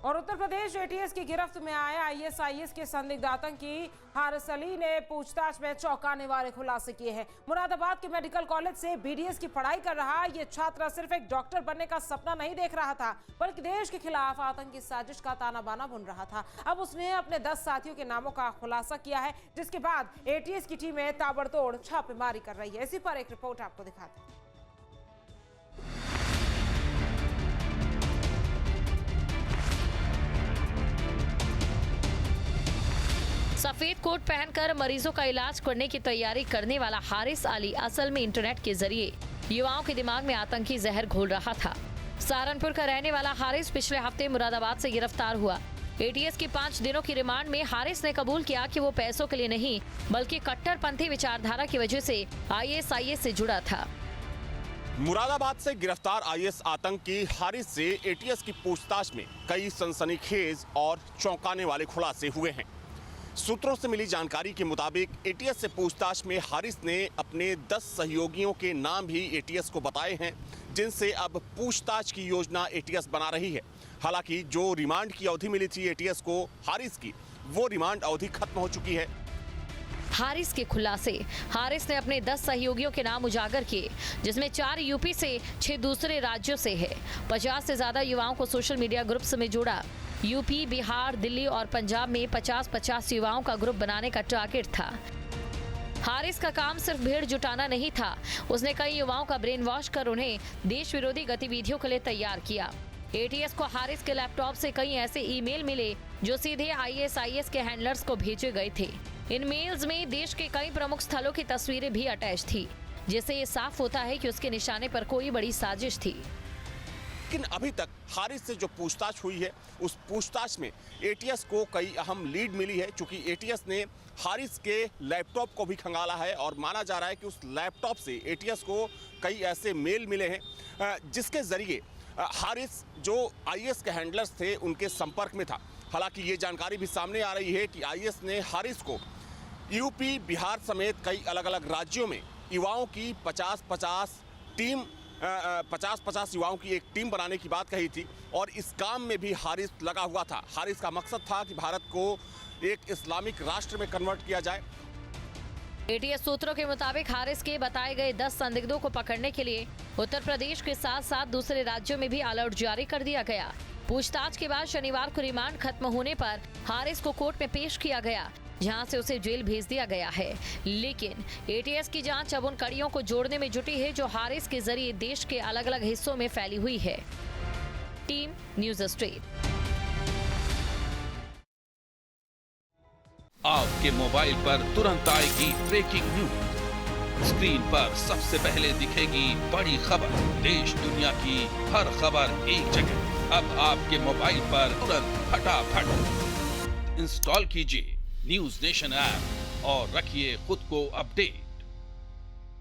और उत्तर प्रदेश एटीएस की गिरफ्त में आए आईएसआईएस के संदिग्ध आतंकी हारिस अली ने पूछताछ में चौंकाने वाले खुलासे किए हैं। मुरादाबाद के मेडिकल कॉलेज से बीडीएस की पढ़ाई कर रहा ये छात्र सिर्फ एक डॉक्टर बनने का सपना नहीं देख रहा था, बल्कि देश के खिलाफ आतंकी साजिश का ताना बाना बुन रहा था। अब उसने अपने 10 साथियों के नामों का खुलासा किया है, जिसके बाद एटीएस की टीमें ताबड़तोड़ छापेमारी कर रही है। इसी पर एक रिपोर्ट आपको दिखाते हैं। सफेद कोट पहनकर मरीजों का इलाज करने की तैयारी करने वाला हारिस अली असल में इंटरनेट के जरिए युवाओं के दिमाग में आतंकी जहर घोल रहा था। सहारनपुर का रहने वाला हारिस पिछले हफ्ते मुरादाबाद से गिरफ्तार हुआ। एटीएस की 5 दिनों की रिमांड में हारिस ने कबूल किया कि वो पैसों के लिए नहीं, बल्कि कट्टरपंथी विचारधारा की वजह से आईएसआईएस से जुड़ा था। मुरादाबाद से गिरफ्तार आईएस आतंकी हारिस से एटीएस की पूछताछ में कई सनसनीखेज और चौंकाने वाले खुलासे हुए हैं। सूत्रों से मिली जानकारी के मुताबिक एटीएस से पूछताछ में हारिस ने अपने 10 सहयोगियों के नाम भी एटीएस को बताए हैं, जिनसे अब पूछताछ की योजना एटीएस बना रही है। हालांकि जो रिमांड की अवधि मिली थी एटीएस को हारिस की, वो रिमांड अवधि खत्म हो चुकी है। हारिस के खुलासे। हारिस ने अपने 10 सहयोगियों के नाम उजागर किए, जिसमें 4 यूपी से 6 दूसरे राज्यों से है। 50 से ज्यादा युवाओं को सोशल मीडिया ग्रुप्स में जोड़ा। यूपी, बिहार, दिल्ली और पंजाब में 50-50 युवाओं का ग्रुप बनाने का टारगेट था। हारिस का काम सिर्फ भीड़ जुटाना नहीं था, उसने कई युवाओं का ब्रेन वॉश कर उन्हें देश विरोधी गतिविधियों के लिए तैयार किया। एटीएस को हारिस के लैपटॉप से कई ऐसे ईमेल मिले जो सीधे आईएसआईएस के हैंडलर्स को भेजे गए थे। इन मेल्स में देश के कई प्रमुख स्थलों की तस्वीरें भी अटैच थी, जिससे ये साफ होता है कि उसके निशाने पर कोई बड़ी साजिश थी। लेकिन अभी तक हारिस से जो पूछताछ हुई है, उस पूछताछ में एटीएस को कई अहम लीड मिली है। चूंकि एटीएस ने हारिस के लैपटॉप को भी खंगाला है और माना जा रहा है कि उस लैपटॉप से एटीएस को कई ऐसे मेल मिले हैं जिसके जरिए हारिस जो आईएएस के हैंडलर्स थे उनके संपर्क में था। हालांकि ये जानकारी भी सामने आ रही है कि आईएएस ने हारिस को यूपी, बिहार समेत कई अलग अलग राज्यों में युवाओं की 50-50 युवाओं की एक टीम बनाने की बात कही थी और इस काम में भी हारिस लगा हुआ था। हारिस का मकसद था कि भारत को एक इस्लामिक राष्ट्र में कन्वर्ट किया जाए। एटीएस सूत्रों के मुताबिक हारिस के बताए गए 10 संदिग्धों को पकड़ने के लिए उत्तर प्रदेश के साथ साथ दूसरे राज्यों में भी अलर्ट जारी कर दिया गया। पूछताछ के बाद शनिवार को रिमांड खत्म होने पर हारिस को कोर्ट में पेश किया गया, जहां से उसे जेल भेज दिया गया है। लेकिन एटीएस की जांच अब उन कड़ियों को जोड़ने में जुटी है जो हारिस के जरिए देश के अलग अलग हिस्सों में फैली हुई है। Team news street. आपके मोबाइल पर तुरंत आएगी ब्रेकिंग न्यूज। स्क्रीन पर सबसे पहले दिखेगी बड़ी खबर। देश दुनिया की हर खबर एक जगह। अब आपके मोबाइल पर तुरंत फटाफट इंस्टॉल कीजिए न्यूज़ नेशन ऐप और रखिए खुद को अपडेट।